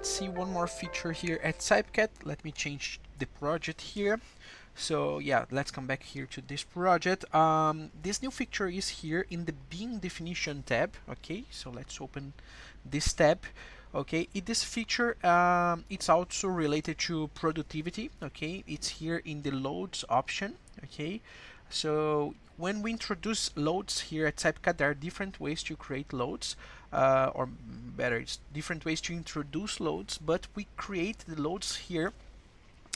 let's see one more feature here at CYPECAD. Let me change the project here. So yeah, let's come back here to this project. This new feature is here in the beam definition tab. Okay, so let's open this tab. Okay, this feature it's also related to productivity. Okay, it's here in the loads option. Okay, so when we introduce loads here at CYPECAD, there are different ways to create loads, or better, it's different ways to introduce loads, but we create the loads here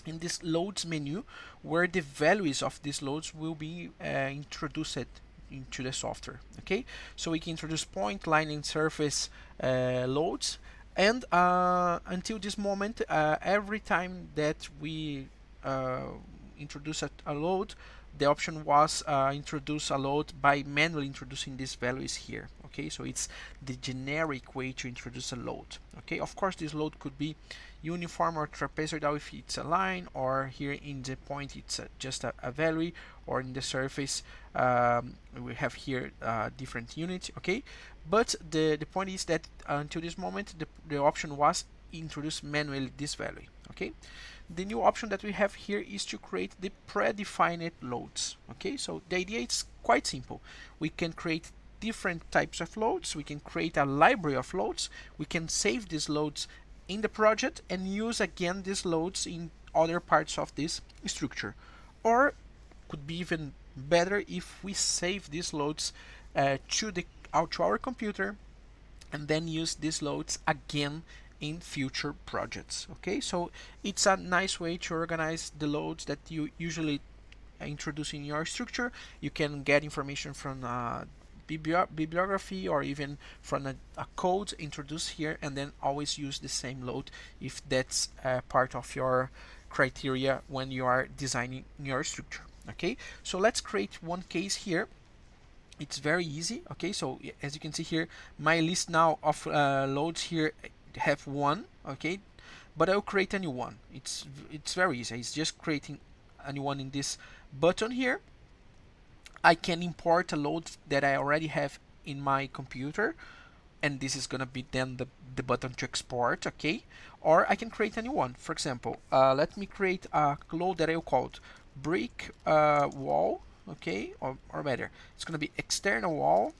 in this loads menu, where the values of these loads will be introduced into the software. Okay, so we can introduce point, line, and surface loads, and until this moment, every time that we introduce a load, the option was introduce a load by manually introducing these values here. Okay, so it's the generic way to introduce a load. Okay, of course this load could be uniform or trapezoidal if it's a line, or here in the point it's just a value, or in the surface we have here different units. Okay, but the point is that until this moment the option was introduce manually this value. Okay, the new option that we have here is to create the predefined loads. Okay, so the idea is quite simple. We can create different types of loads, we can create a library of loads, we can save these loads in the project and use again these loads in other parts of this structure. Or could be even better if we save these loads to our computer and then use these loads again in future projects. Okay, so it's a nice way to organize the loads that you usually introduce in your structure. You can get information from bibliography or even from a code introduced here, and then always use the same load if that's part of your criteria when you are designing your structure. Okay, so let's create one case here. It's very easy. Okay, so as you can see here, my list now of loads here have one. Okay, but I'll create a new one. It's very easy. It's just creating a new one in this button here. I can import a load that I already have in my computer, and this is gonna be then the button to export. Okay, or I can create a new one. For example, let me create a load that I'll call brick wall. Okay, or better, it's gonna be external wall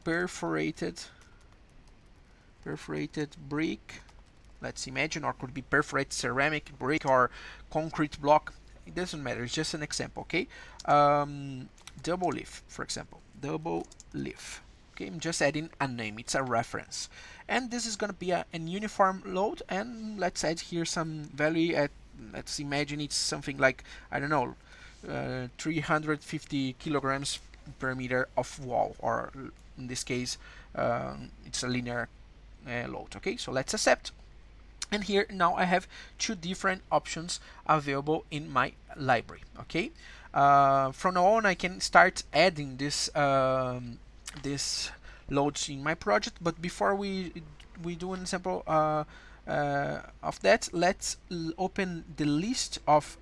perforated brick. Let's imagine, or could be perforated ceramic brick or concrete block. It doesn't matter, it's just an example. Okay, double leaf, for example, double leaf. Okay, I'm just adding a name, it's a reference, and this is going to be an uniform load. And let's add here some value at, let's imagine it's something like, I don't know, 350 kilograms per meter of wall, or in this case it's a linear load. Okay, so let's accept. And here now I have two different options available in my library. Okay, from now on I can start adding this loads in my project. But before we do an example of that, let's open the list of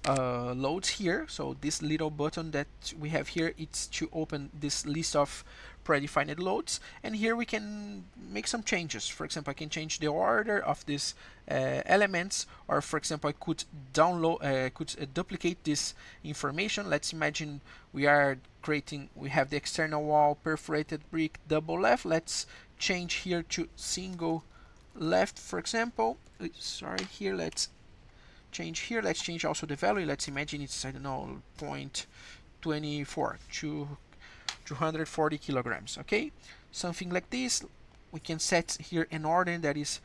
loads here. So this little button that we have here, it's to open this list of predefined loads, and here we can make some changes. For example, I can change the order of these elements, or for example I could download duplicate this information. Let's imagine we have the external wall perforated brick double left. Let's change here to single left, for example. Sorry, here let's change here. Let's change also the value. Let's imagine it's, I don't know, 0.24 to 240 kilograms. Okay, something like this. We can set here an order that is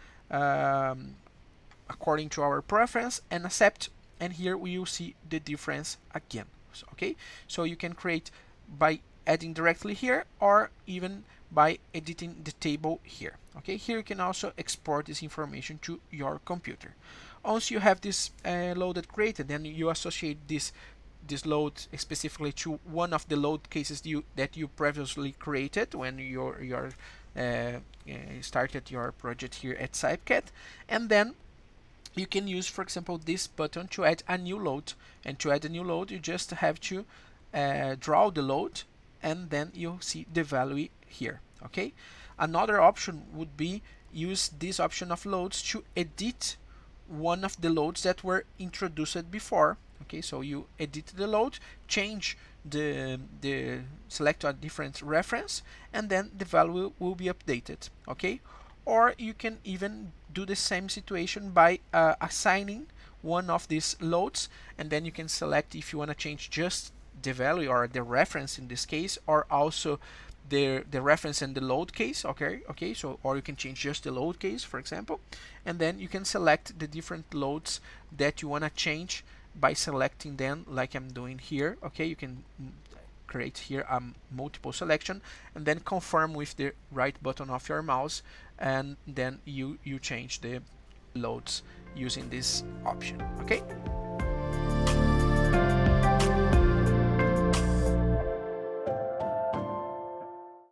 according to our preference, and accept, and here we will see the difference again. So, okay, so you can create by adding directly here, or even by editing the table here. Okay, here you can also export this information to your computer. Once you have this loaded created, then you associate this load specifically to one of the load cases that you previously created when you started your project here at CYPECAD, and then you can use, for example, this button to add a new load. And to add a new load, you just have to draw the load, and then you'll see the value here. Okay, another option would be use this option of loads to edit one of the loads that were introduced before. Okay, so you edit the load, change the select a different reference, and then the value will be updated. Okay, or you can even do the same situation by assigning one of these loads, and then you can select if you want to change just the value or the reference in this case, or also the reference and the load case. Okay, so or you can change just the load case, for example, and then you can select the different loads that you want to change by selecting them like I'm doing here. Okay, you can create here a multiple selection and then confirm with the right button of your mouse, and then you change the loads using this option. Okay,